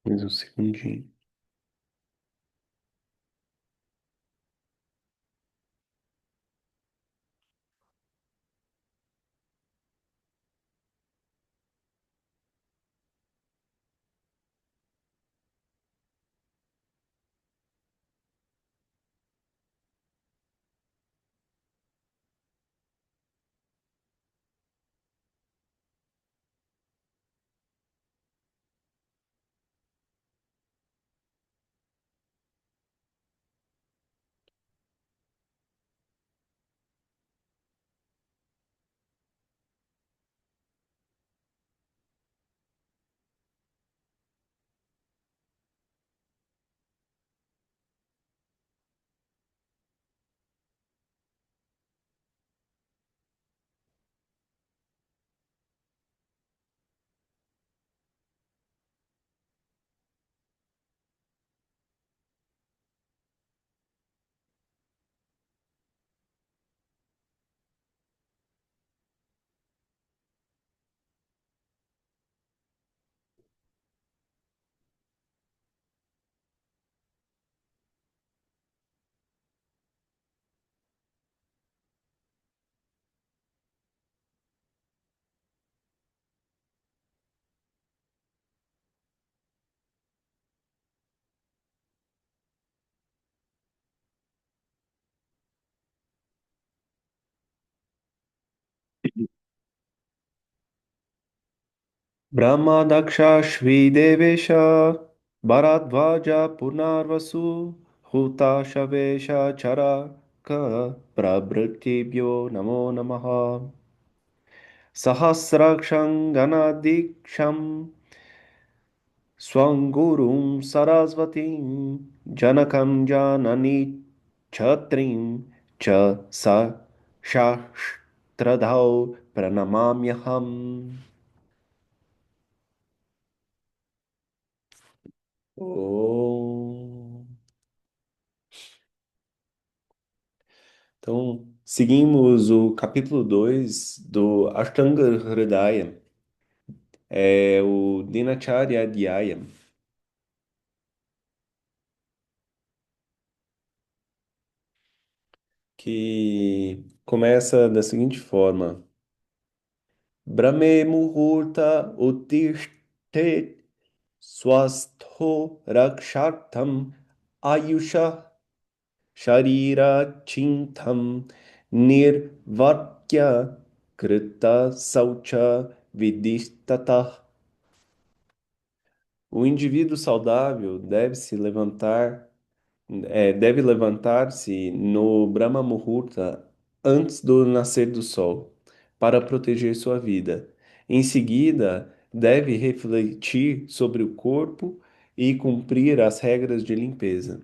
Mais um segundinho. Brahma Daksha Shri Devesha Bharadvaja Punarvasu Huta Shavesha Charaka Prabhritibhyo Namo Namaha Sahasraksham Ganadiksham Swangurum Sarasvatim Janakam Janani Chatrim Cha Sa Shastradhau Pranamamyaham. Oh. Então, seguimos o capítulo 2 do Ashtanga Hridaya, é o Dinacharya Adhyaya, que começa da seguinte forma: Brahme Muhurta Uttishtet Swastho Rakshartam Ayusha Sharira Chintam Nirvatya Krita Saucha Vidistata. O indivíduo saudável deve levantar-se no Brahma Muhurta antes do nascer do sol, para proteger sua vida. Em seguida, deve refletir sobre o corpo e cumprir as regras de limpeza.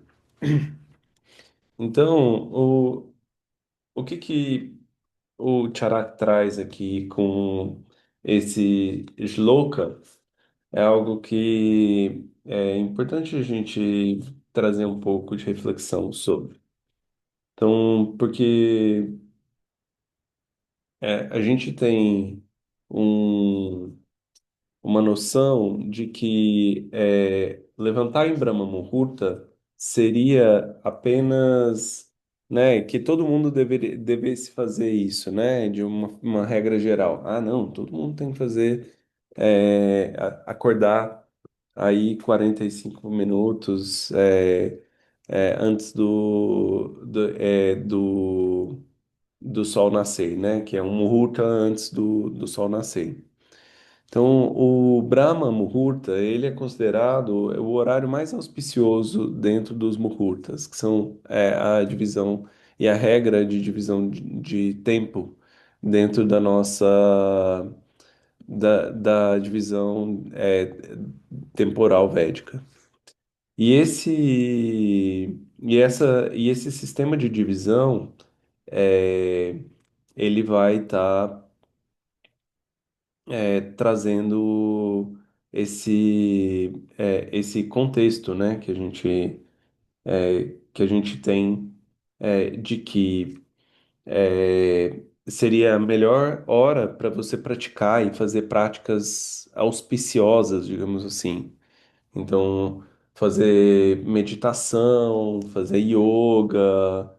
Então, o que que o Charak traz aqui com esse shloka? É algo que é importante a gente trazer um pouco de reflexão sobre. Então, porque a gente tem um- uma noção de que levantar em Brahma Muhurta seria apenas, né, que todo mundo devesse fazer isso, né, de uma regra geral. Ah, não, todo mundo tem que fazer, acordar aí 45 minutos antes do sol nascer, né? Que é um muhurta antes do sol nascer. Então, o Brahma Muhurta, ele é considerado o horário mais auspicioso dentro dos muhurtas, que são a divisão e a regra de divisão de tempo dentro da divisão temporal védica. E esse sistema de divisão, é, ele vai estar trazendo esse contexto, né, que a gente tem de que seria a melhor hora para você praticar e fazer práticas auspiciosas, digamos assim. Então, fazer meditação, fazer yoga,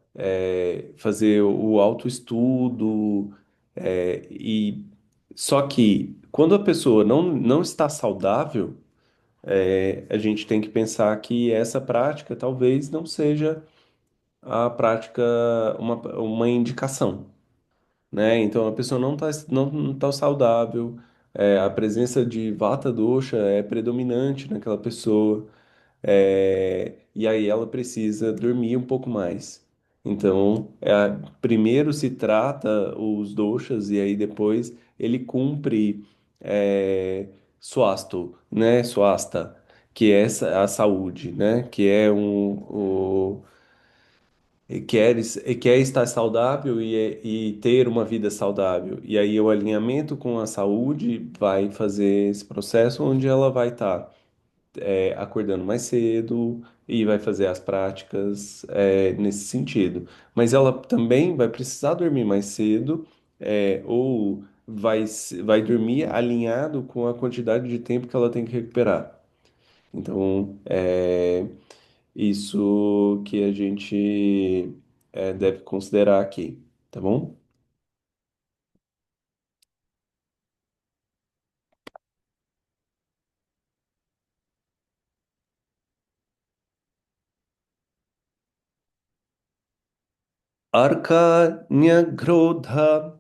fazer o autoestudo, e só que quando a pessoa não está saudável, a gente tem que pensar que essa prática talvez não seja a prática, uma indicação, né? Então a pessoa não tá saudável, a presença de vata dosha é predominante naquela pessoa, e aí ela precisa dormir um pouco mais. Então, primeiro se trata os doshas e aí depois ele cumpre swasto, né? Swasta, que é a saúde, né? Que é quer estar saudável e ter uma vida saudável. E aí o alinhamento com a saúde vai fazer esse processo onde ela vai estar acordando mais cedo e vai fazer as práticas nesse sentido. Mas ela também vai precisar dormir mais cedo, ou vai dormir alinhado com a quantidade de tempo que ela tem que recuperar. Então, isso que a gente deve considerar aqui, tá bom? Arka nyagrodha,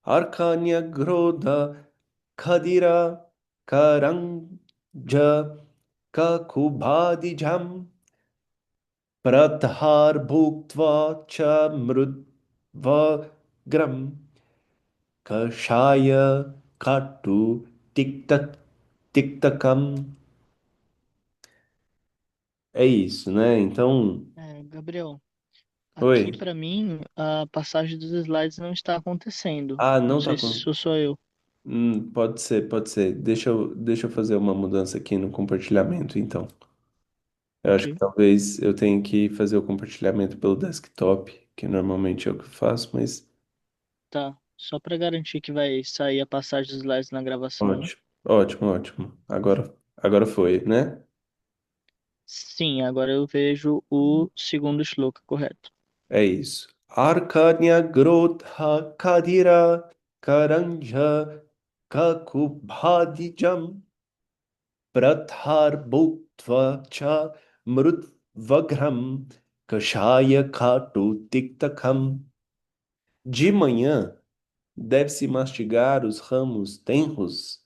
arka nyagrodha, khadira, karanja, kakubhadijam, prathar bhuktva cha mrudvagram, kashaya katu tiktak tiktakam. É isso, né? Então, Gabriel, aqui oi. para mim a passagem dos slides não está acontecendo. Ah, Não não tá sei se com. sou só eu. Pode ser, pode ser. Deixa eu fazer uma mudança aqui no compartilhamento, então. Eu acho que Ok, talvez eu tenha que fazer o compartilhamento pelo desktop, que normalmente é o que eu faço, mas tá. Só para garantir que vai sair a passagem dos slides na gravação, né? ótimo, ótimo, ótimo. Agora foi, né? Sim, agora eu vejo o segundo shloka correto. É isso. Arkanya Grodha Kadira Karanja Kakubhadijam Prathar Bhuktva Cha Mrutvagram Kashaya Khatu Tiktakam. De manhã, deve-se mastigar os ramos tenros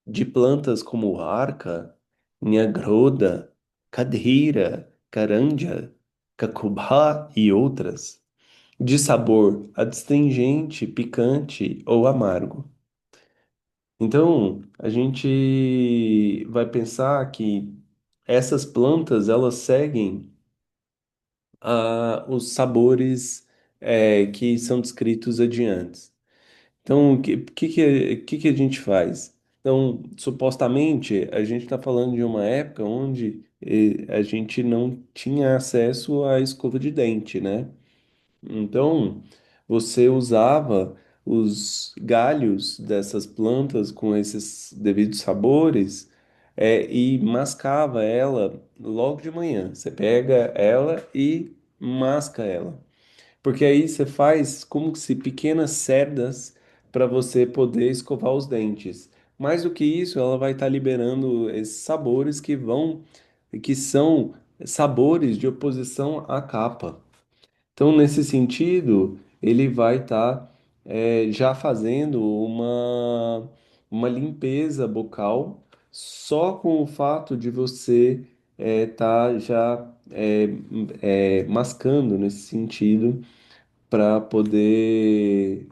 de plantas como arca, nhagroda, cadheira, caranja, cacubá e outras, de sabor adstringente, picante ou amargo. Então, a gente vai pensar que essas plantas elas seguem os sabores que são descritos adiante. Então, o que que a gente faz? Então, supostamente, a gente está falando de uma época onde a gente não tinha acesso à escova de dente, né? Então, você usava os galhos dessas plantas com esses devidos sabores, e mascava ela logo de manhã. Você pega ela e masca ela. Porque aí você faz como se pequenas cerdas para você poder escovar os dentes. Mais do que isso, ela vai estar liberando esses sabores que são sabores de oposição à capa. Então, nesse sentido, ele vai estar já fazendo uma limpeza bucal só com o fato de você estar já mascando nesse sentido para poder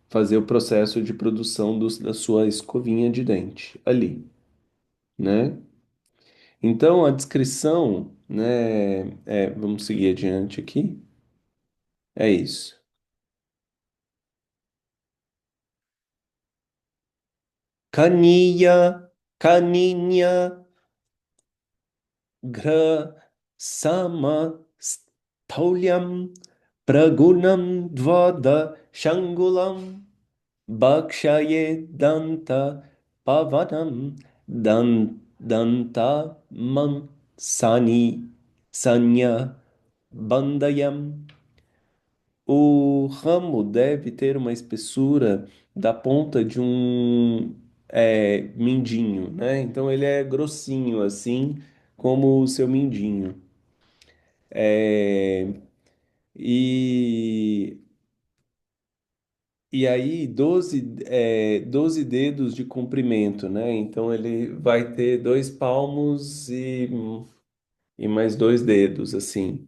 fazer o processo de produção da sua escovinha de dente ali, né? Então, a descrição, né, vamos seguir adiante aqui, é isso. Kaniya, kaninya, gra, sama, staulyam, pragunam, dvada, shangulam. Bhakshaye danta pavanam danta man sanya bandayam. O ramo deve ter uma espessura da ponta de um mindinho, né? Então ele é grossinho assim, como o seu mindinho. É, e, e aí 12 dedos de comprimento, né? Então ele vai ter 2 palmos e mais 2 dedos, assim.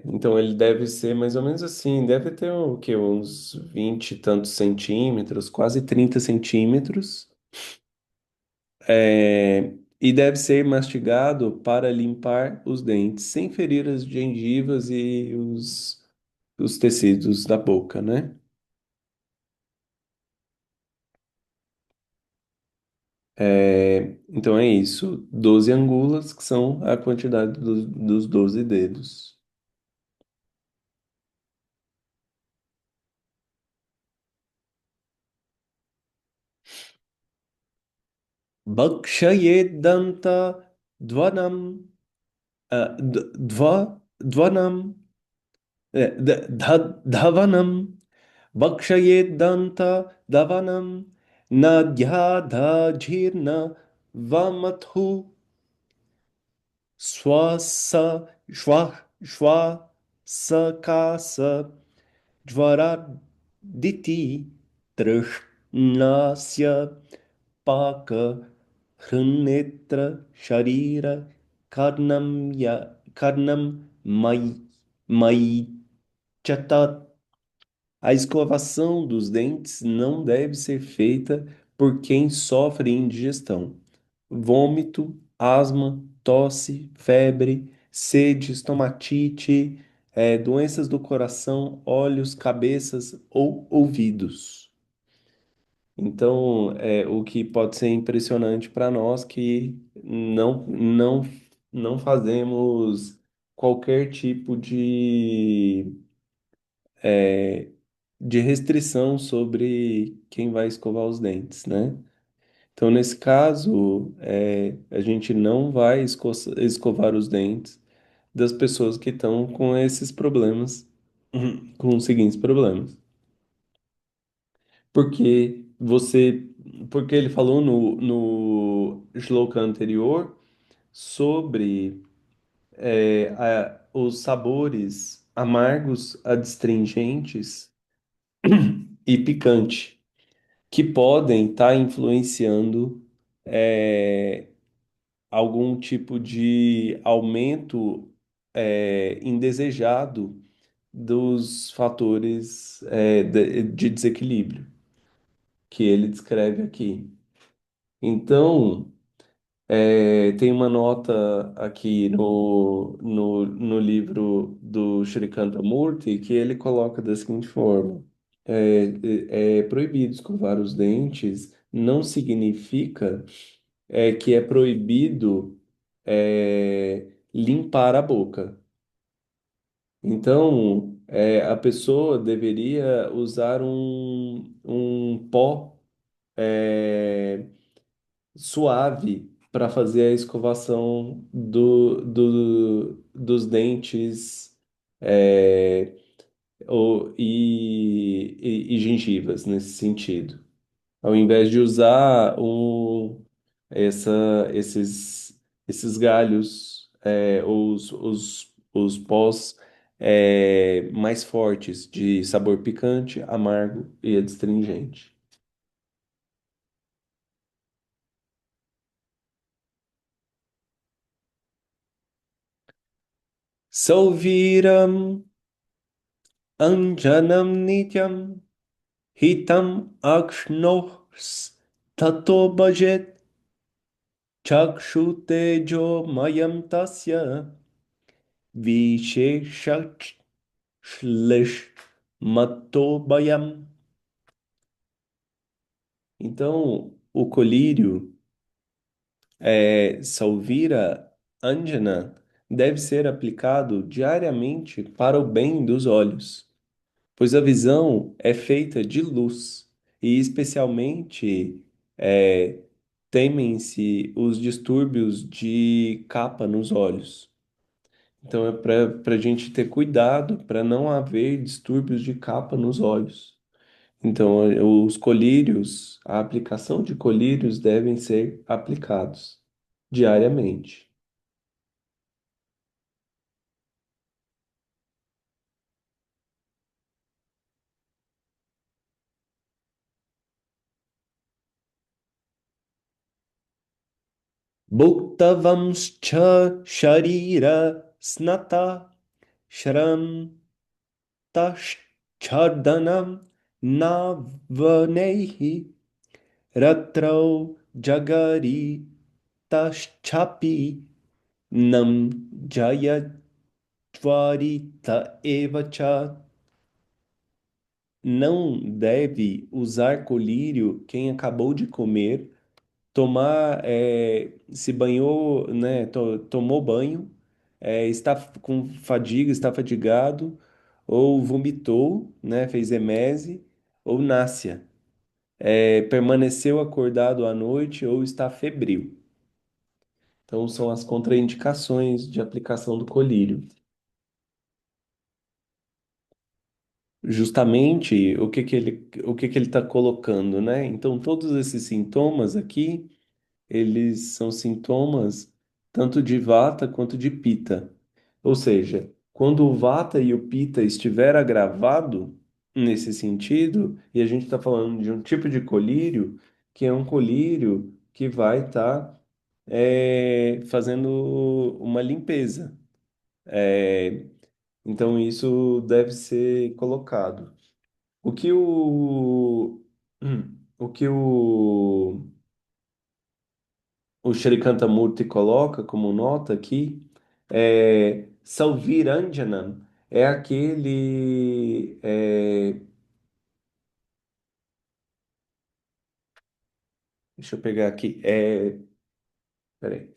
Então ele deve ser mais ou menos assim, deve ter o quê? Uns 20 e tantos centímetros, quase 30 centímetros. E deve ser mastigado para limpar os dentes, sem ferir as gengivas e os tecidos da boca, né? Então é isso, 12 angulas, que são a quantidade dos 12 dedos. Bhakshayedanta dvanam, dvanam, dhavanam, bhakshayedanta dhavanam, nadyadhajirna vamathu swasa swasakasa Dvaraditi Trashnasya Paka Hrinetra Sharira Karnam Mai Chatat. A escovação dos dentes não deve ser feita por quem sofre indigestão, vômito, asma, tosse, febre, sede, estomatite, doenças do coração, olhos, cabeças ou ouvidos. Então, o que pode ser impressionante para nós que não fazemos qualquer tipo de restrição sobre quem vai escovar os dentes, né? Então, nesse caso, a gente não vai escovar os dentes das pessoas que estão com esses problemas, com os seguintes problemas. Porque você, porque ele falou no shloka anterior sobre os sabores amargos, adstringentes e picante, que podem estar influenciando é, algum tipo de aumento indesejado dos fatores de desequilíbrio que ele descreve aqui. Então, tem uma nota aqui no livro do Shrikanta Murti que ele coloca da seguinte forma: é proibido escovar os dentes, não significa que é proibido limpar a boca. Então, a pessoa deveria usar um pó suave para fazer a escovação dos dentes é, e gengivas nesse sentido. Ao invés de usar esses galhos, os pós mais fortes de sabor picante, amargo e adstringente. Salviram anjanam nityam hitam akshnos tato bhajet chakshutejo mayam tasya visheshach shlesh matobhayam. Então, o colírio Salvira Anjana deve ser aplicado diariamente para o bem dos olhos. pois a visão é feita de luz e especialmente é, temem-se os distúrbios de capa nos olhos. Então é para a gente ter cuidado para não haver distúrbios de capa nos olhos. Então os colírios, a aplicação de colírios devem ser aplicados diariamente. Bhuktavamscha sharira snata shram tashchardanam navanehi ratrau jagari taschapi nam jayatvarita evacha. Não deve usar colírio quem acabou de comer, tomar, se banhou, né, tomou banho, está com fadiga, está fadigado, ou vomitou, né, fez emese, ou náusea, permaneceu acordado à noite ou está febril. Então, são as contraindicações de aplicação do colírio. Justamente o que que ele está colocando, né? Então, todos esses sintomas aqui, eles são sintomas tanto de vata quanto de pita. Ou seja, quando o vata e o pita estiver agravado nesse sentido, e a gente está falando de um tipo de colírio, que é um colírio que vai estar fazendo uma limpeza. É, então, isso deve ser colocado. O que o Shrikantamurti coloca como nota aqui é Salviranjanam, é aquele. Deixa eu pegar aqui. Peraí.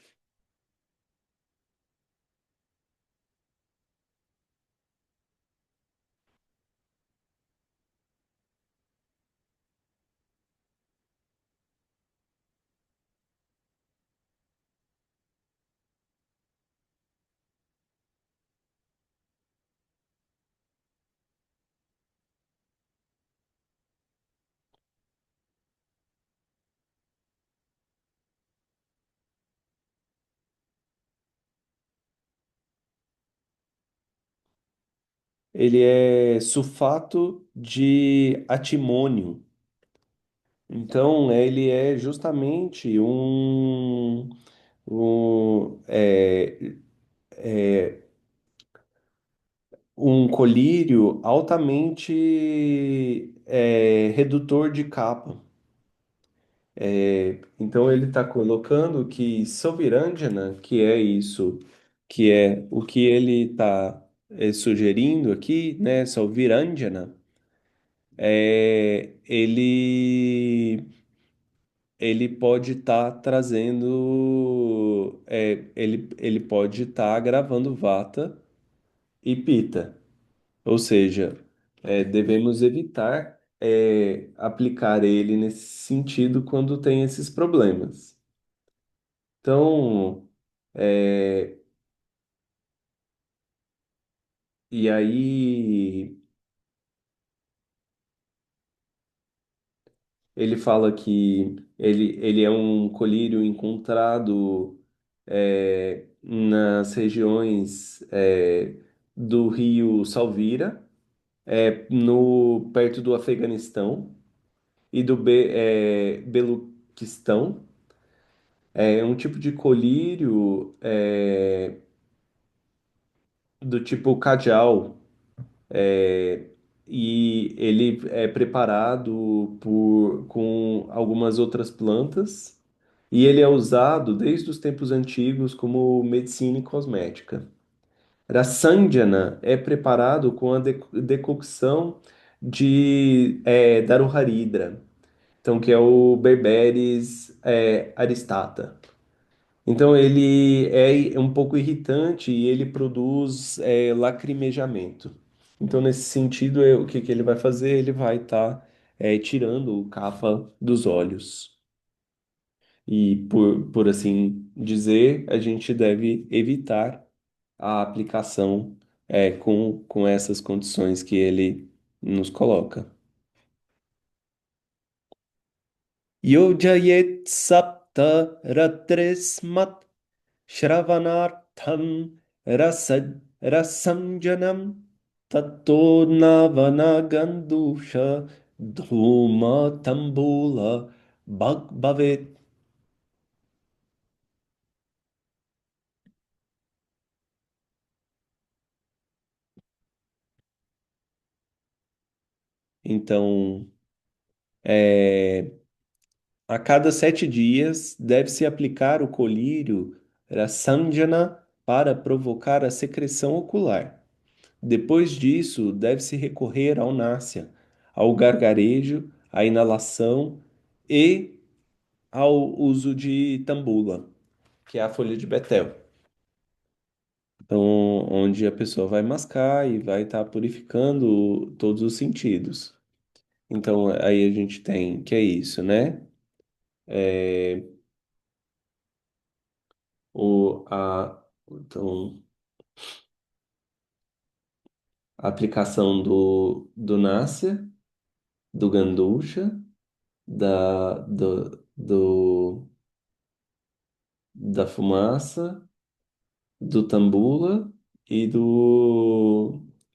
Ele é sulfato de atimônio. Então, ele é justamente um, é, um colírio altamente redutor de capa. Então ele está colocando que Salvirândhana, que é isso, que é o que ele está sugerindo aqui, né? Salvirândhana, ele pode estar trazendo, ele pode estar agravando Vata e Pitta. Ou seja, devemos evitar aplicar ele nesse sentido quando tem esses problemas. Então, é, e aí ele fala que ele é um colírio encontrado nas regiões do rio Salvira, no, perto do Afeganistão e do Beluquistão. É um tipo de colírio do tipo cajal, é, e ele é preparado com algumas outras plantas e ele é usado desde os tempos antigos como medicina e cosmética. Rasandhana é preparado com a decocção de Daruharidra, então que é o Berberis aristata. Então ele é um pouco irritante e ele produz lacrimejamento. Então, nesse sentido, o que que ele vai fazer? Ele vai estar tirando o capa dos olhos. E, por assim dizer, a gente deve evitar a aplicação com essas condições que ele nos coloca. Yojayet sapta ratresmat shravanartham rasamjanam tato navana gandusha dhuma tambula bhavet. Então, é, a cada 7 dias deve-se aplicar o colírio Rasanjana para provocar a secreção ocular. Depois disso, deve-se recorrer ao násia, ao gargarejo, à inalação e ao uso de tambula, que é a folha de betel. Então, onde a pessoa vai mascar e vai estar purificando todos os sentidos. Então, aí a gente tem que é isso, né? É, então, a aplicação do násia, do gandusha, da fumaça, do tambula e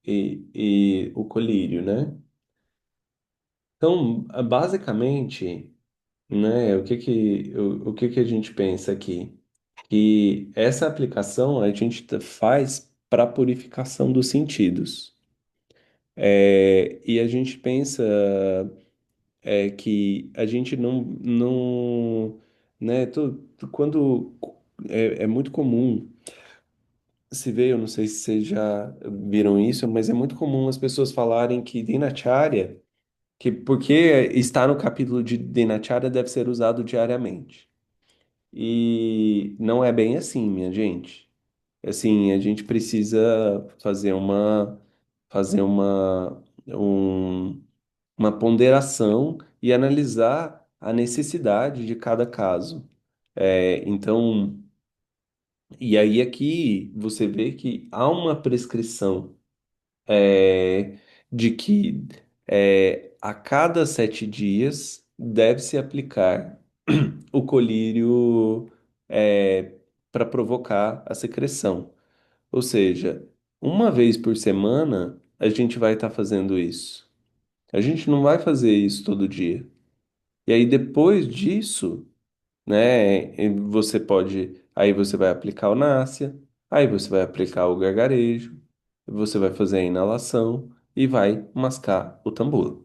e o colírio, né? Então, basicamente, né, o que que a gente pensa aqui? Que essa aplicação a gente faz para purificação dos sentidos. E a gente pensa que a gente não, né, quando é muito comum se vê, eu não sei se vocês já viram isso, mas é muito comum as pessoas falarem que Dinacharya, que porque está no capítulo de Dinacharya deve ser usado diariamente. E não é bem assim, minha gente. Assim, a gente precisa fazer uma ponderação e analisar a necessidade de cada caso. Então, e aí aqui você vê que há uma prescrição é, de que a cada 7 dias deve-se aplicar o colírio para provocar a secreção. Ou seja, uma vez por semana a gente vai estar fazendo isso. A gente não vai fazer isso todo dia. E aí depois disso, né, aí você vai aplicar o násia, aí você vai aplicar o gargarejo, você vai fazer a inalação e vai mascar o tambor.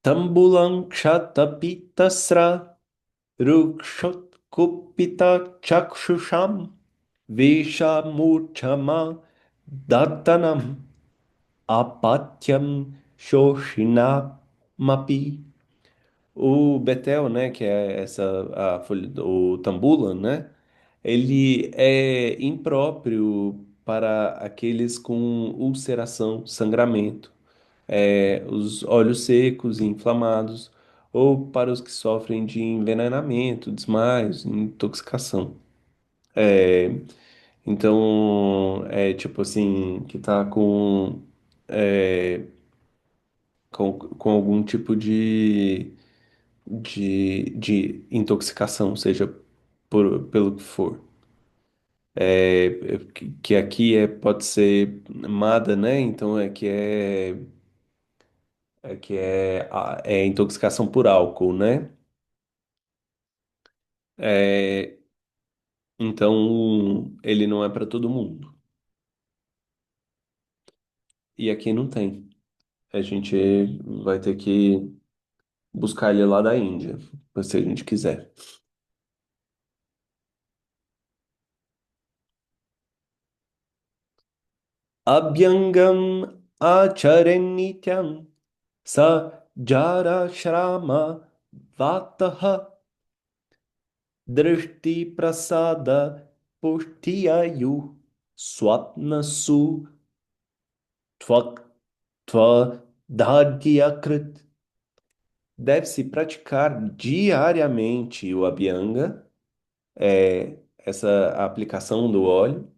Tambulam kshatapitasra rukshot kupita chakshusham veshamurchama datanam apatyam shoshinamapi. O betel, né, que é a folha, o tambulan, né, ele é impróprio para aqueles com ulceração, sangramento, os olhos secos e inflamados, ou para os que sofrem de envenenamento, desmaios, intoxicação. É, então, é tipo assim, que tá com algum tipo de intoxicação, seja pelo que for. Que aqui pode ser MADA, né? Então é intoxicação por álcool, né? É, então ele não é para todo mundo. E aqui não tem. A gente vai ter que buscar ele lá da Índia, se a gente quiser. Abhyangam acharenityam sa jara shrama vataha drishti prasada purtiayu swapna su tvak tva dhagyakrit. Deve-se praticar diariamente o Abhyanga, essa aplicação do óleo,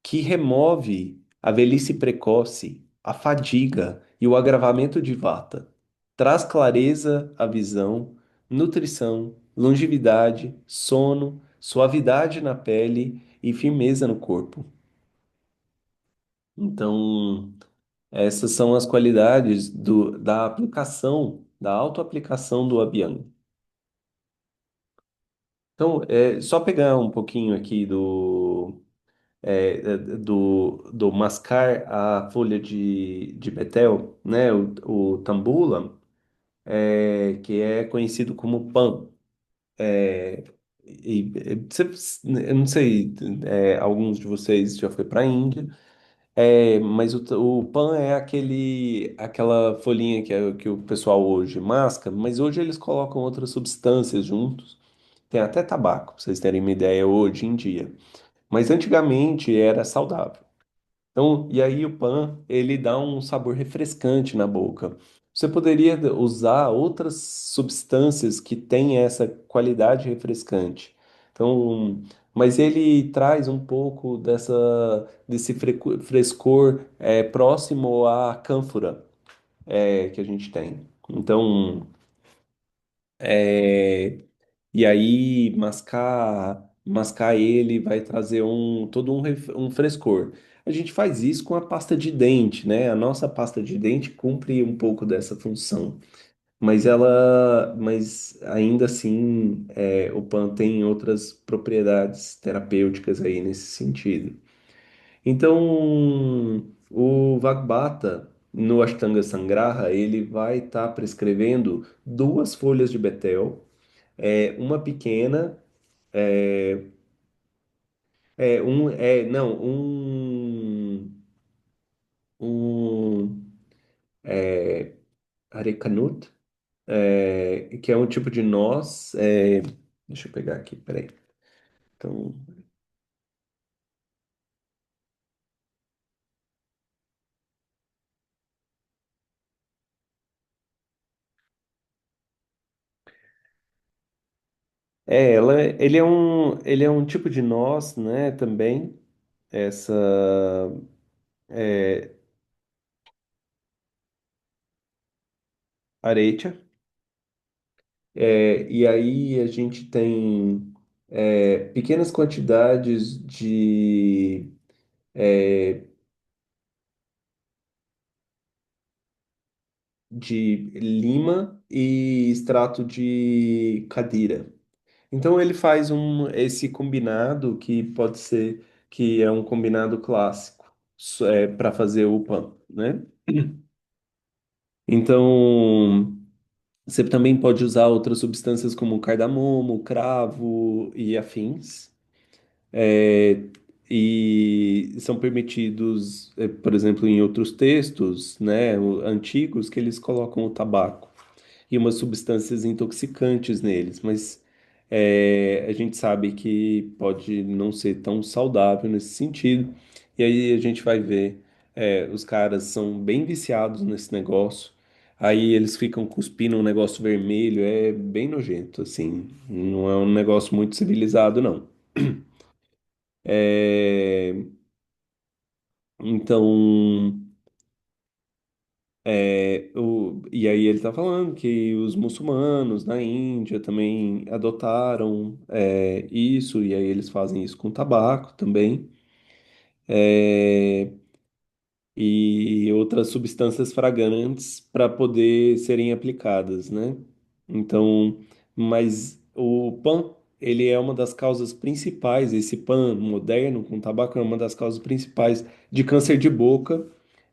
que remove a velhice precoce, a fadiga e o agravamento de vata. Traz clareza à visão, nutrição, longevidade, sono, suavidade na pele e firmeza no corpo. Então, essas são as qualidades da aplicação, da autoaplicação do Abhyanga. Então, só pegar um pouquinho aqui do mascar a folha de betel, né? O tambula, que é conhecido como pan. É, eu não sei, alguns de vocês já foi para a Índia, mas o pan é aquela folhinha que o pessoal hoje masca, mas hoje eles colocam outras substâncias juntos. Tem até tabaco, pra vocês terem uma ideia hoje em dia. Mas antigamente era saudável. Então, e aí o pan, ele dá um sabor refrescante na boca. Você poderia usar outras substâncias que têm essa qualidade refrescante. Então, mas ele traz um pouco desse frescor próximo à cânfora que a gente tem. Então, é, e aí, mascar ele vai trazer todo um frescor. A gente faz isso com a pasta de dente, né? A nossa pasta de dente cumpre um pouco dessa função, mas ainda assim, o PAN tem outras propriedades terapêuticas aí nesse sentido. Então, o Vagbata no Ashtanga Sangraha, ele vai estar prescrevendo duas folhas de betel, uma pequena, é, não, um arecanut, que é um tipo de noz, deixa eu pegar aqui, peraí. Então, ele é um tipo de noz, né, também, essa, é, aretia. E aí a gente tem pequenas quantidades é, de lima e extrato de cadira. Então ele faz esse combinado que pode ser que é um combinado clássico para fazer o pão, né? Então você também pode usar outras substâncias como cardamomo, cravo e afins. É, e são permitidos, por exemplo, em outros textos, né, antigos, que eles colocam o tabaco e umas substâncias intoxicantes neles, mas a gente sabe que pode não ser tão saudável nesse sentido. E aí a gente vai ver, os caras são bem viciados nesse negócio. Aí eles ficam cuspindo um negócio vermelho, é bem nojento, assim. Não é um negócio muito civilizado, não. É, então, e aí ele está falando que os muçulmanos na Índia também adotaram isso, e aí eles fazem isso com tabaco também, é, e outras substâncias fragantes para poder serem aplicadas, né? Então, mas o PAN, ele é uma das causas principais, esse PAN moderno com tabaco é uma das causas principais de câncer de boca,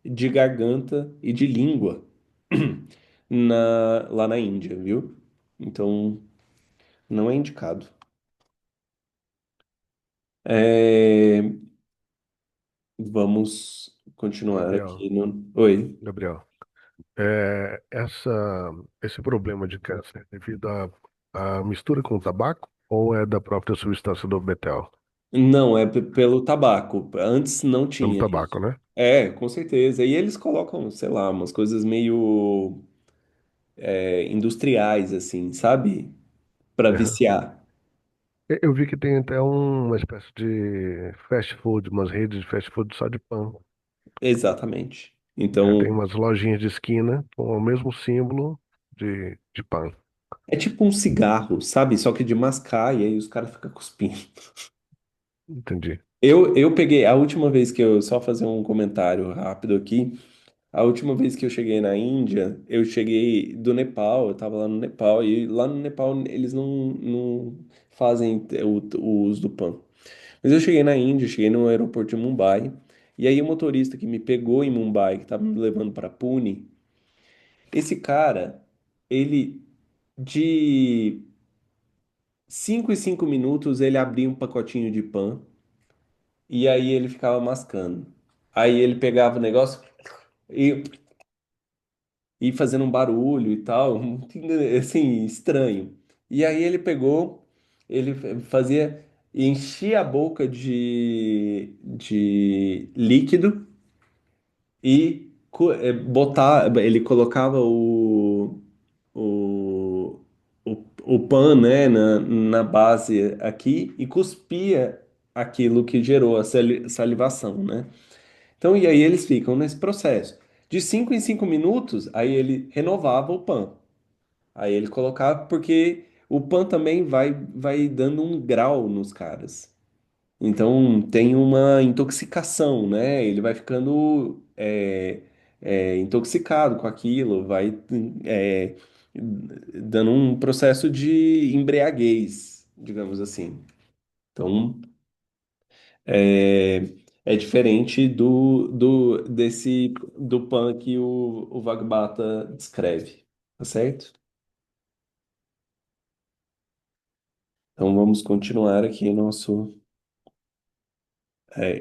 de garganta e de língua lá na Índia, viu? Então, não é indicado. É, vamos continuar Gabriel, aqui no. Oi. Gabriel, esse problema de câncer é devido à mistura com o tabaco? Ou é da própria substância do metal? Não, é pelo tabaco. Antes não Pelo tinha tabaco, isso. né? É, com certeza. E eles colocam, sei lá, umas coisas meio industriais, assim, sabe? Pra Aham. viciar. Eu vi que tem até uma espécie de fast food, umas redes de fast food só de pão. Exatamente. É, Então, tem umas lojinhas de esquina com o mesmo símbolo de pão. é tipo um cigarro, sabe? Só que de mascar, e aí os caras ficam cuspindo. Entendi. Eu peguei, a última vez que eu, só fazer um comentário rápido aqui, a última vez que eu cheguei na Índia, eu cheguei do Nepal, eu tava lá no Nepal, e lá no Nepal eles não fazem o uso do pão. Mas eu cheguei na Índia, cheguei no aeroporto de Mumbai, e aí o motorista que me pegou em Mumbai, que tava me levando para Pune, esse cara, ele de 5 em 5 minutos ele abria um pacotinho de pão e aí ele ficava mascando. Aí ele pegava o negócio e, e fazendo um barulho e tal, muito assim, estranho. E aí ele pegou, ele fazia, enchia a boca de líquido e ele colocava o, o pan, né, na base aqui e cuspia aquilo que gerou a salivação, né? Então, e aí eles ficam nesse processo. De 5 em 5 minutos, aí ele renovava o pan. Aí ele colocava, porque o pan também vai dando um grau nos caras. Então tem uma intoxicação, né? Ele vai ficando intoxicado com aquilo, vai é, dando um processo de embriaguez, digamos assim. Então é, é diferente do pan que o Vagbata descreve, tá certo? Então vamos continuar aqui nosso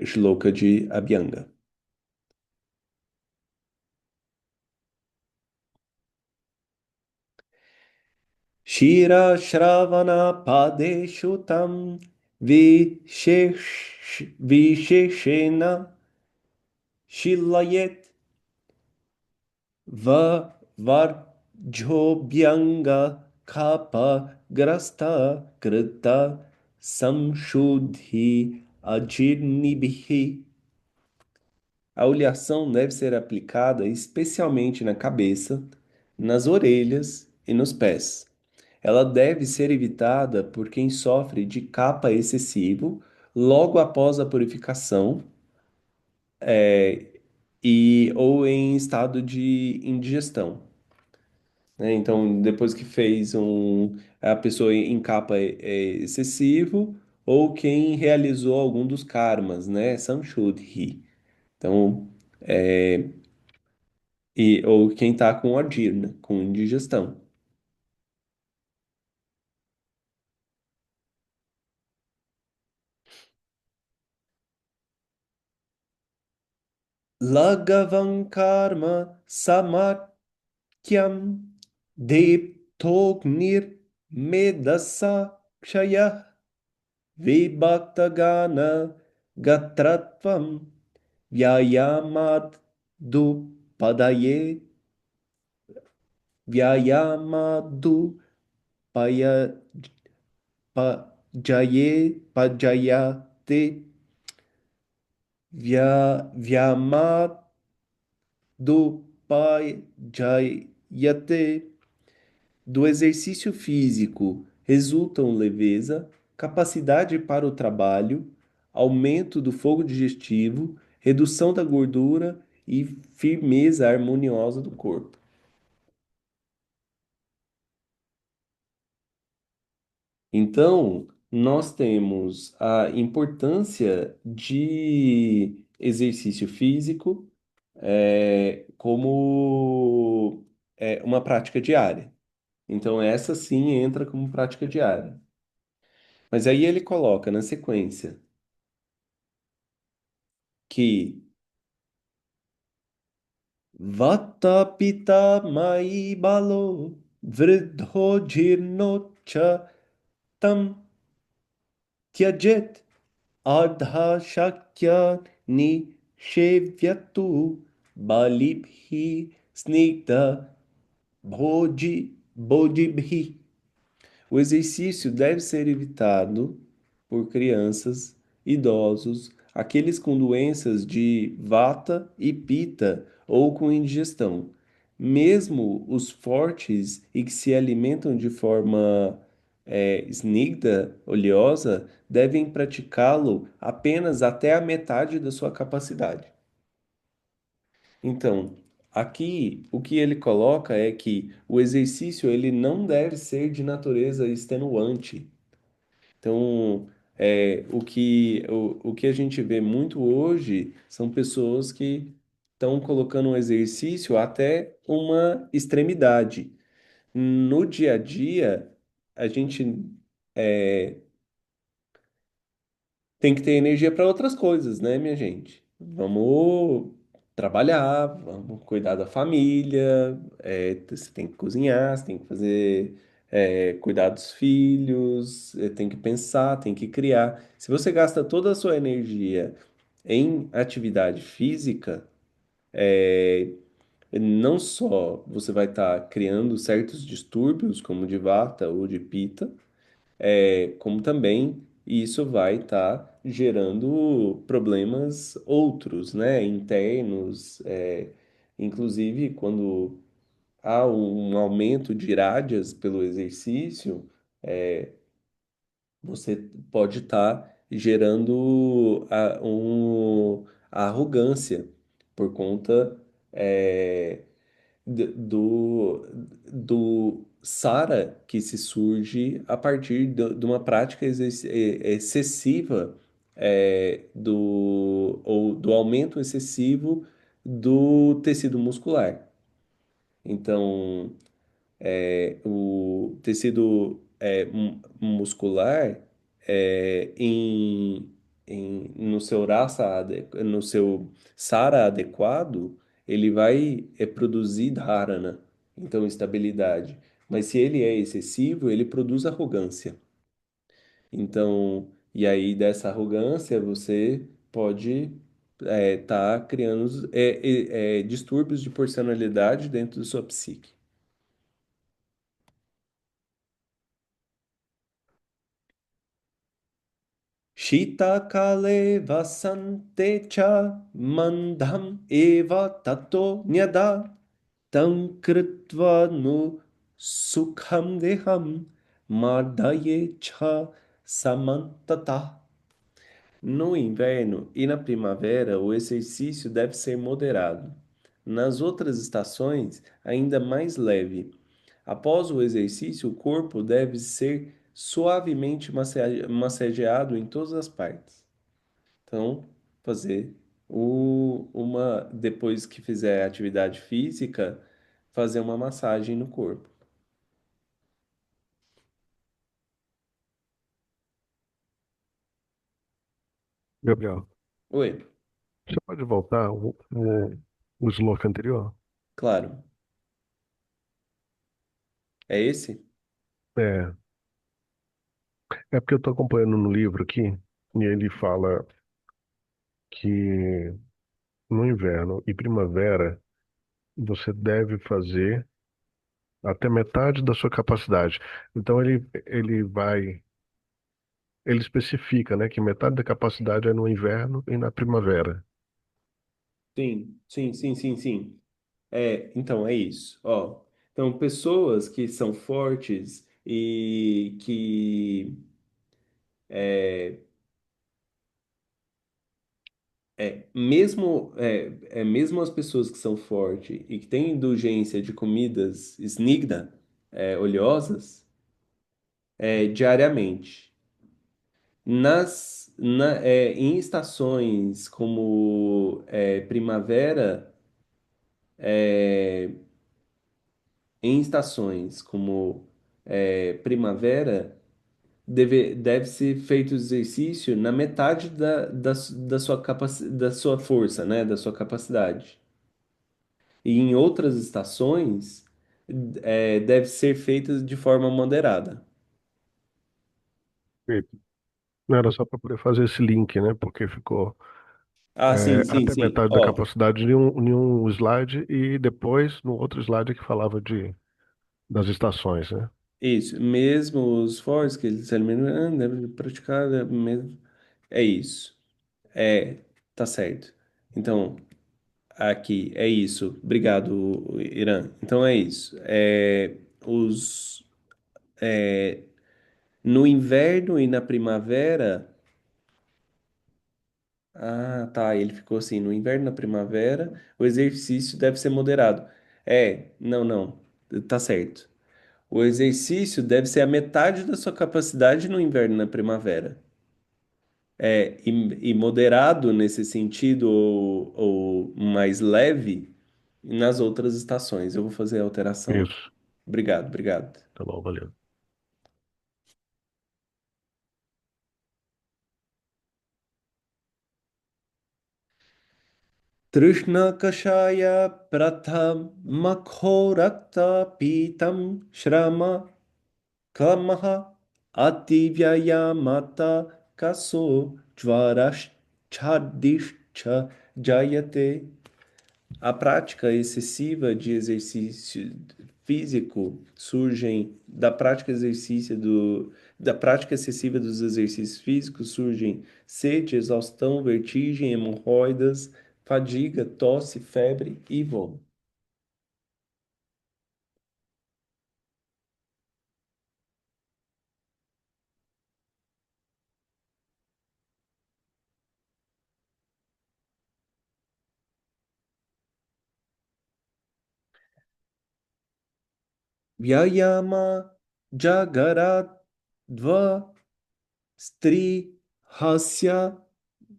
shloka de Abhyanga. Shravana tam visheshena shilayet va varjobhyanga kapa grasta krita samshuddhi ajirnibhi. A oleação deve ser aplicada especialmente na cabeça, nas orelhas e nos pés. Ela deve ser evitada por quem sofre de capa excessivo logo após a purificação, ou em estado de indigestão, né? Então, depois que fez a pessoa em capa excessivo, ou quem realizou algum dos karmas, né? Samshuddhi. Então, ou quem está com adírna, com indigestão. Lagavan karma samakyam deptognir medasa kshaya vibhaktagana gatratvam vyayamad dupadaye vyayamadu paya pajaye pajayate vyamadu pajayate. Do exercício físico resultam leveza, capacidade para o trabalho, aumento do fogo digestivo, redução da gordura e firmeza harmoniosa do corpo. Então, nós temos a importância de exercício físico como uma prática diária. Então, essa sim entra como prática diária. Mas aí ele coloca na sequência que Vata Pita Mai Balo Vridho Jirnocha Tam. त्यजेत आधा शक्य निषेव्यतु बालिभिः स्निग्ध भोजिभिः. O exercício deve ser evitado por crianças, idosos, aqueles com doenças de vata e pita ou com indigestão. Mesmo os fortes e que se alimentam de forma snigda, oleosa, devem praticá-lo apenas até a metade da sua capacidade. Então, aqui o que ele coloca é que o exercício ele não deve ser de natureza extenuante. Então, o que a gente vê muito hoje são pessoas que estão colocando o exercício até uma extremidade. No dia a dia, a gente tem que ter energia para outras coisas, né, minha gente? Vamos trabalhar, vamos cuidar da família, você tem que cozinhar, você tem que fazer, cuidar dos filhos, tem que pensar, tem que criar. Se você gasta toda a sua energia em atividade física, não só você vai estar criando certos distúrbios, como de vata ou de pita, como também isso vai estar gerando problemas outros, né, internos, inclusive quando há um aumento de rádias pelo exercício, você pode estar gerando a arrogância por conta do SARA que se surge a partir de uma prática excessiva ou do aumento excessivo do tecido muscular. Então, o tecido muscular no seu SARA adequado, ele vai produzir dharana, então estabilidade. Mas se ele é excessivo, ele produz arrogância. Então, e aí dessa arrogância você pode estar criando distúrbios de personalidade dentro da sua psique. शीतकाले वसन्ते च मन्दम् एव ततो न्यदा तं कृत्वा नु सुखं देहं मर्दये च samantata. No inverno e na primavera, o exercício deve ser moderado. Nas outras estações, ainda mais leve. Após o exercício, o corpo deve ser suavemente massageado em todas as partes. Então, fazer depois que fizer atividade física, fazer uma massagem no corpo. Gabriel, Oi, você pode voltar o slogan anterior? claro. É esse? É, é porque eu estou acompanhando no livro aqui, e ele fala que no inverno e primavera você deve fazer até metade da sua capacidade. Então ele especifica, né, que metade da capacidade é no inverno e na primavera. Sim, sim, sim, sim, sim. Então é isso. Ó, então, pessoas que são fortes e que mesmo as pessoas que são fortes e que têm indulgência de comidas snigda, oleosas, diariamente. Em estações como primavera, em estações como primavera, deve ser feito exercício na metade da sua força, né? Da sua capacidade. E em outras estações, deve ser feita de forma moderada. Perfeito. Não era só para poder fazer esse link, né? Porque ficou Ah, sim, sim, até sim. metade da Ó, capacidade em um slide e depois no outro slide que falava das estações, né? isso. Mesmo os fortes que eles se alimentam, devem praticar mesmo. É isso. É, tá certo. Então, aqui, é isso. Obrigado, Irã. Então é isso. Os, no inverno e na primavera. Ah, tá. Ele ficou assim, no inverno e na primavera, o exercício deve ser moderado. Não, não. Tá certo. O exercício deve ser a metade da sua capacidade no inverno e na primavera. E moderado nesse sentido, ou mais leve nas outras estações. Eu vou fazer a alteração. Isso. Obrigado, obrigado. Tá bom, valeu. Trishna Kashaya Pratham Makhorakta Pitam Shrama Kamaha Ativyayamata Kaso Jvarashchadishcha Jayate. A prática excessiva de exercício físico surgem da prática excessiva dos exercícios físicos surgem sede, exaustão, vertigem, hemorroidas, fadiga, tosse, febre e vômito. Vyayama Jagaradva Stri Hasya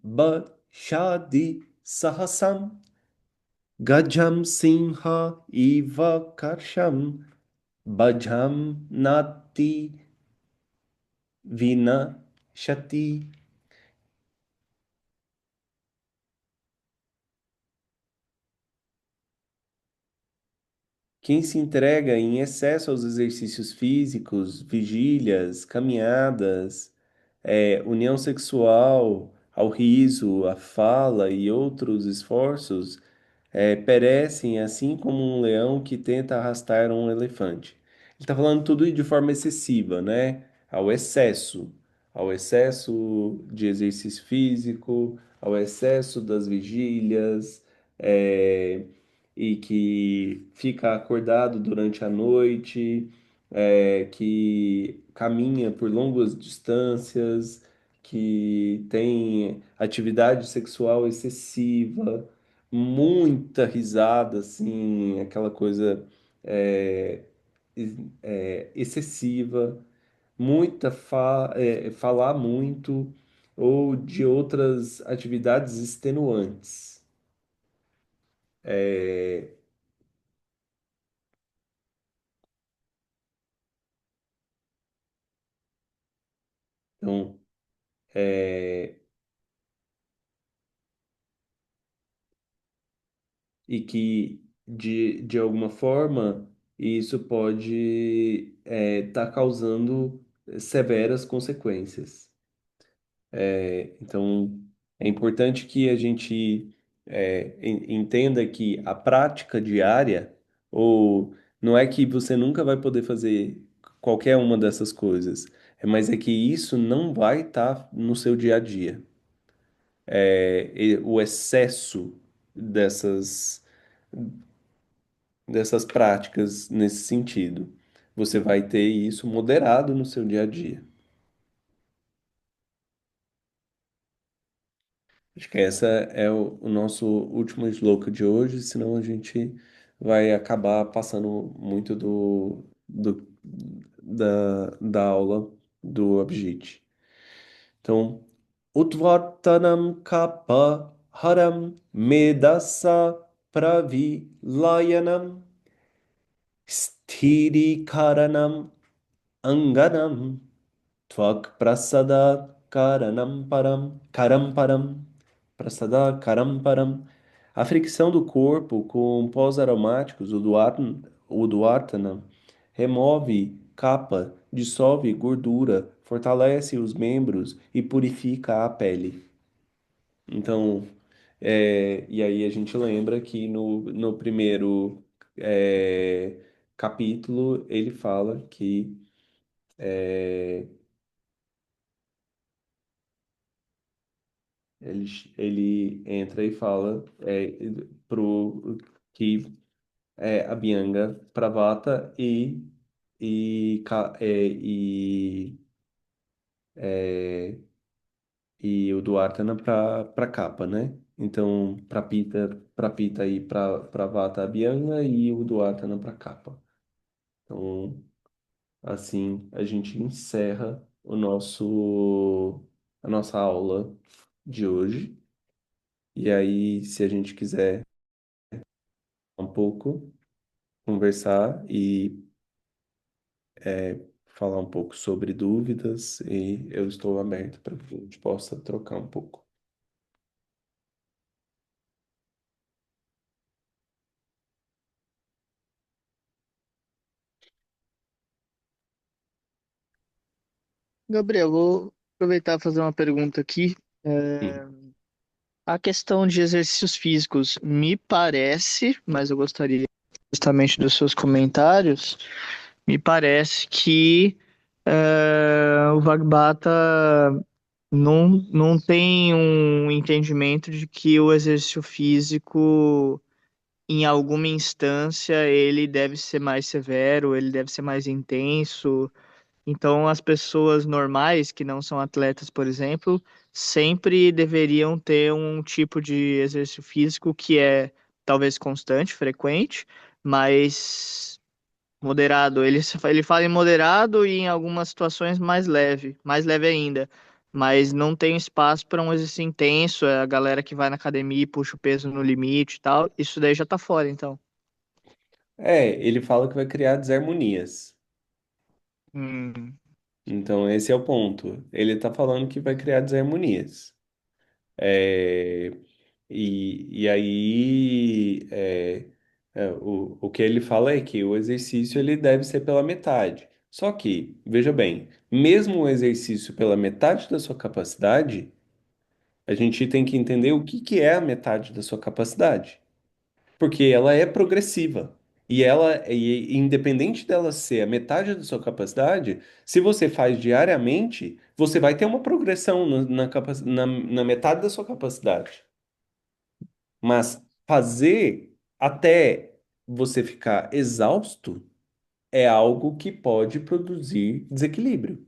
Bashadi Sahasam Gajam Simha Iva Karsham Bajam Nati Vina Shati. Quem se entrega em excesso aos exercícios físicos, vigílias, caminhadas, união sexual, ao riso, à fala e outros esforços, perecem assim como um leão que tenta arrastar um elefante. Ele está falando tudo de forma excessiva, né? Ao excesso, ao excesso de exercício físico, ao excesso das vigílias, é, e que fica acordado durante a noite, que caminha por longas distâncias, que tem atividade sexual excessiva, muita risada, assim, aquela coisa é, excessiva, falar muito ou de outras atividades extenuantes. É, então, é, e que de alguma forma isso pode estar causando severas consequências. Então, é importante que a gente entenda que a prática diária, ou não é que você nunca vai poder fazer qualquer uma dessas coisas, mas é que isso não vai estar no seu dia a dia. O excesso dessas, dessas práticas nesse sentido. Você vai ter isso moderado no seu dia a dia. Acho que essa é o nosso último sloka de hoje, senão a gente vai acabar passando muito da aula do Abhijit. Então, Utvartanam Kappa Haram Medasa Pravilayanam Sthirikaranam Anganam Tvak Prasada Karam Param Prasada Karam Param. A fricção do corpo com pós aromáticos, o duatana, remove capa dissolve gordura, fortalece os membros e purifica a pele. Então, e aí a gente lembra que no primeiro capítulo ele fala que é, ele entra e fala pro que Abhyanga Pravata é, e o Duartana para capa, né? Então, para Pita e para Vata Abhyanga e o Duartana para capa. Então, assim, a gente encerra a nossa aula de hoje. E aí, se a gente quiser um pouco, conversar e falar um pouco sobre dúvidas, e eu estou aberto para que a gente possa trocar um pouco. Gabriel, vou aproveitar e fazer uma pergunta aqui. Sim. É, A questão de exercícios físicos me parece, mas eu gostaria justamente dos seus comentários, me parece que o Vagbata não tem um entendimento de que o exercício físico, em alguma instância, ele deve ser mais severo, ele deve ser mais intenso. Então, as pessoas normais, que não são atletas, por exemplo, sempre deveriam ter um tipo de exercício físico que é talvez constante, frequente, mas moderado. Ele fala em moderado e em algumas situações mais leve ainda. Mas não tem espaço para um exercício intenso, é a galera que vai na academia e puxa o peso no limite e tal. Isso daí já tá fora, então. Ele fala que vai criar desarmonias. Hum, Então, esse é o ponto. Ele está falando que vai criar desarmonias. É, e aí, o que ele fala é que o exercício ele deve ser pela metade. Só que, veja bem, mesmo o exercício pela metade da sua capacidade, a gente tem que entender o que que é a metade da sua capacidade. Porque ela é progressiva. Independente dela ser a metade da sua capacidade, se você faz diariamente, você vai ter uma progressão na metade da sua capacidade. Mas fazer até você ficar exausto é algo que pode produzir desequilíbrio.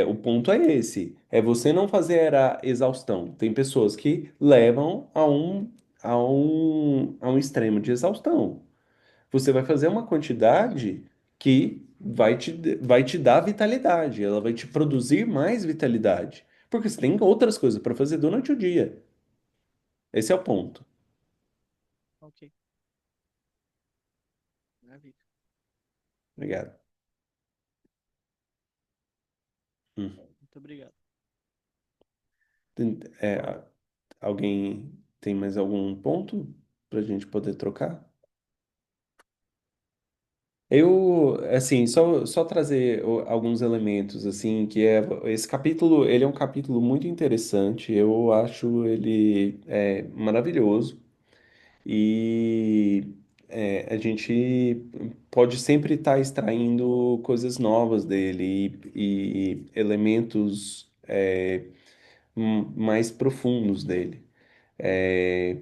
O ponto é esse, é você não fazer a exaustão. Tem pessoas que levam a um extremo de exaustão. Você vai fazer uma quantidade que vai te dar vitalidade, ela vai te produzir mais vitalidade, porque você tem outras coisas para fazer durante o dia. Esse é o ponto. ok. Maravilha. Obrigado. Hum. Muito obrigado. É, alguém tem mais algum ponto para a gente poder trocar? Assim, só trazer alguns elementos, assim, esse capítulo, ele é um capítulo muito interessante, eu acho ele maravilhoso e a gente pode sempre estar extraindo coisas novas dele e elementos mais profundos dele. É,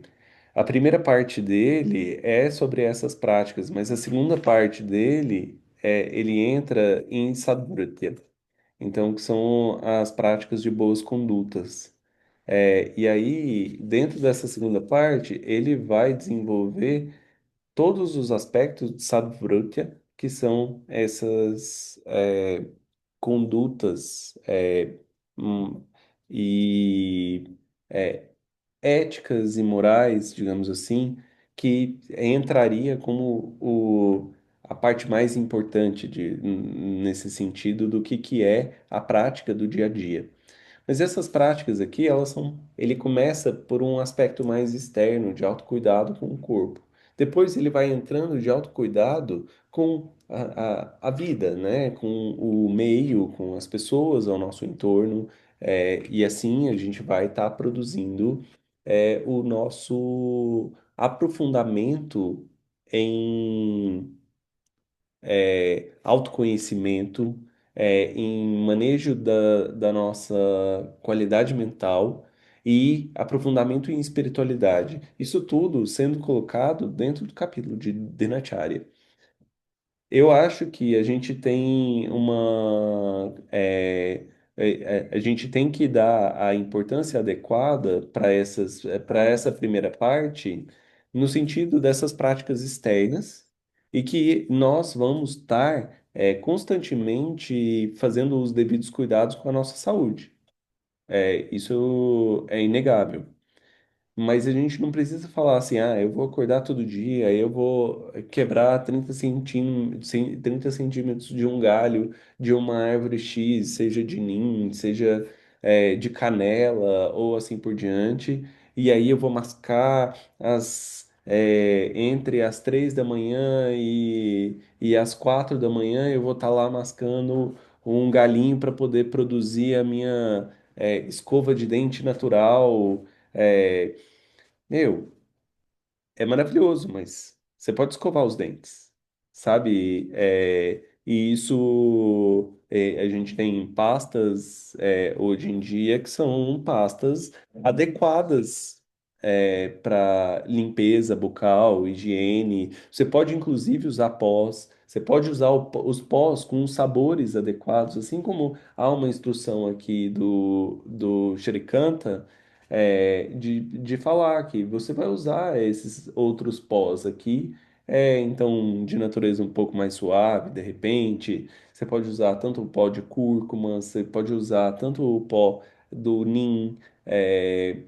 a primeira parte dele é sobre essas práticas, mas a segunda parte dele ele entra em sadhurutya, então que são as práticas de boas condutas. E aí, dentro dessa segunda parte, ele vai desenvolver todos os aspectos de sadhurutya, que são essas condutas hum, e é, éticas e morais, digamos assim, que entraria como a parte mais importante nesse sentido do que é a prática do dia a dia. Mas essas práticas aqui, ele começa por um aspecto mais externo, de autocuidado com o corpo. Depois ele vai entrando de autocuidado com a vida, né? Com o meio, com as pessoas ao nosso entorno, e assim a gente vai estar produzindo o nosso aprofundamento em autoconhecimento, em manejo da nossa qualidade mental e aprofundamento em espiritualidade. Isso tudo sendo colocado dentro do capítulo de Dinacharya. Eu acho que a gente tem a gente tem que dar a importância adequada para essa primeira parte, no sentido dessas práticas externas, e que nós vamos estar constantemente fazendo os devidos cuidados com a nossa saúde. Isso é inegável. Mas a gente não precisa falar assim, ah, eu vou acordar todo dia, eu vou quebrar 30 centímetros de um galho de uma árvore X, seja de nim, seja de canela ou assim por diante, e aí eu vou mascar entre as 3 da manhã e as 4 da manhã eu vou estar lá mascando um galinho para poder produzir a minha escova de dente natural. É, meu, é maravilhoso, mas você pode escovar os dentes, sabe? E isso, a gente tem pastas, hoje em dia que são pastas adequadas para limpeza bucal, higiene. Você pode inclusive usar pós, você pode usar os pós com os sabores adequados, assim como há uma instrução aqui do Shrikanta de falar que você vai usar esses outros pós aqui, então de natureza um pouco mais suave, de repente, você pode usar tanto o pó de cúrcuma, você pode usar tanto o pó do nim, é,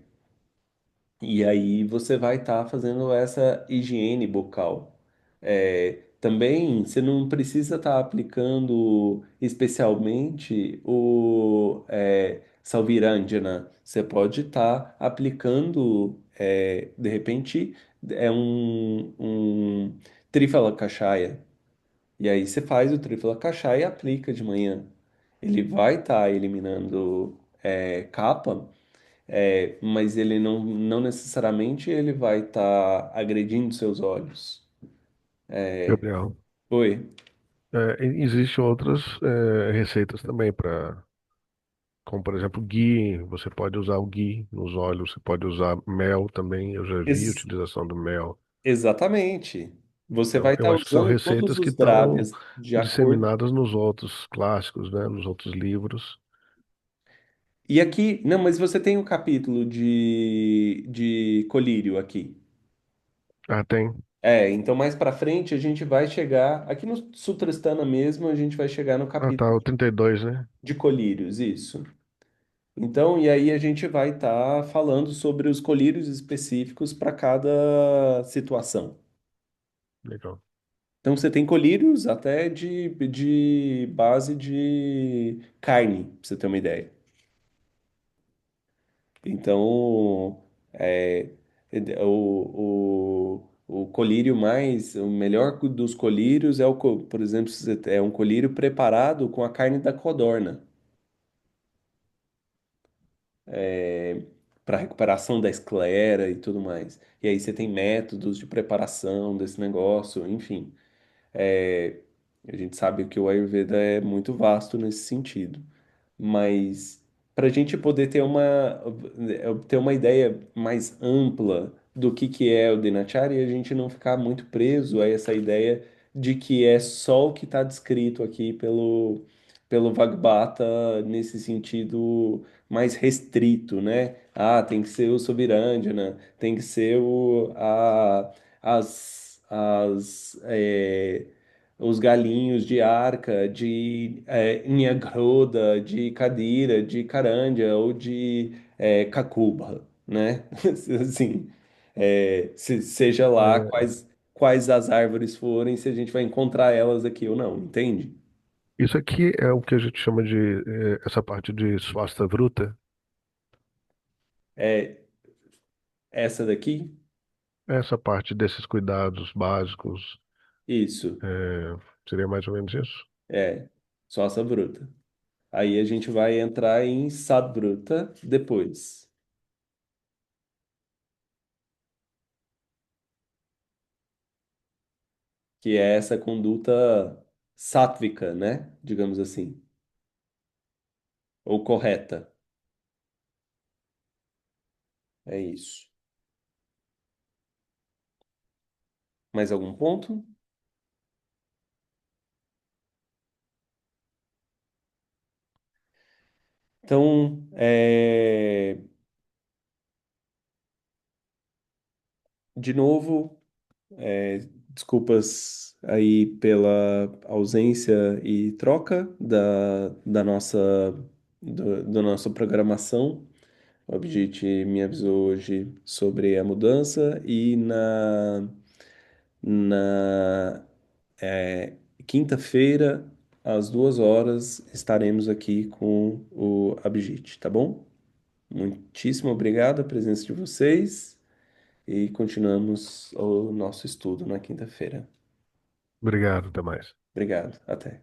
e aí você vai estar fazendo essa higiene bucal. Também você não precisa estar aplicando especialmente o Salviranjana. Você pode estar aplicando, de repente, um Triphala Kashaya. E aí você faz o Triphala Kashaya e aplica de manhã. Ele vai estar eliminando capa, mas ele não necessariamente ele vai estar agredindo seus olhos. Gabriel, Oi. existem outras receitas também para, como por exemplo, ghee. Você pode usar o ghee nos óleos, você pode usar mel também. Eu já vi a Ex- utilização do mel. exatamente. Você Então, vai eu estar acho que são usando todos receitas que os estão dravyas de acordo. disseminadas nos outros clássicos, né? Nos outros livros. E aqui, não, mas você tem um capítulo de colírio aqui. Ah, tem. Então mais pra frente a gente vai chegar, aqui no Sutrasthana mesmo, a gente vai chegar no Ah, tá, capítulo o 32, né? de colírios, isso. Então, e aí a gente vai estar falando sobre os colírios específicos para cada situação. Legal. Então, você tem colírios até de base de carne, pra você ter uma ideia. Então, o colírio o melhor dos colírios por exemplo, é um colírio preparado com a carne da codorna, para recuperação da esclera e tudo mais. E aí você tem métodos de preparação desse negócio, enfim. É, a gente sabe que o Ayurveda é muito vasto nesse sentido, mas para a gente poder ter uma ideia mais ampla do que é o Dinacharya, a gente não ficar muito preso a essa ideia de que é só o que está descrito aqui pelo Vagbhata nesse sentido mais restrito, né? Ah, tem que ser o Sovirandhana, tem que ser os galinhos de Arca, de Nyagroda, de Kadira, de Carandia ou de Kakuba, né? Assim, seja lá É, quais as árvores forem, se a gente vai encontrar elas aqui ou não, entende? isso aqui é o que a gente chama de essa parte de Swasta Vruta. É essa daqui? essa parte desses cuidados básicos, Isso, é, seria mais ou menos isso? é, salsa bruta. Aí a gente vai entrar em Sadbruta depois, que é essa conduta sátvica, né? Digamos assim, ou correta. É isso. Mais algum ponto? Então, de novo, desculpas aí pela ausência e troca da da nossa programação. O Abhijit me avisou hoje sobre a mudança e na quinta-feira, às 2 horas, estaremos aqui com o Abhijit, tá bom? Muitíssimo obrigado a presença de vocês e continuamos o nosso estudo na quinta-feira. Obrigado, até mais. Obrigado, até.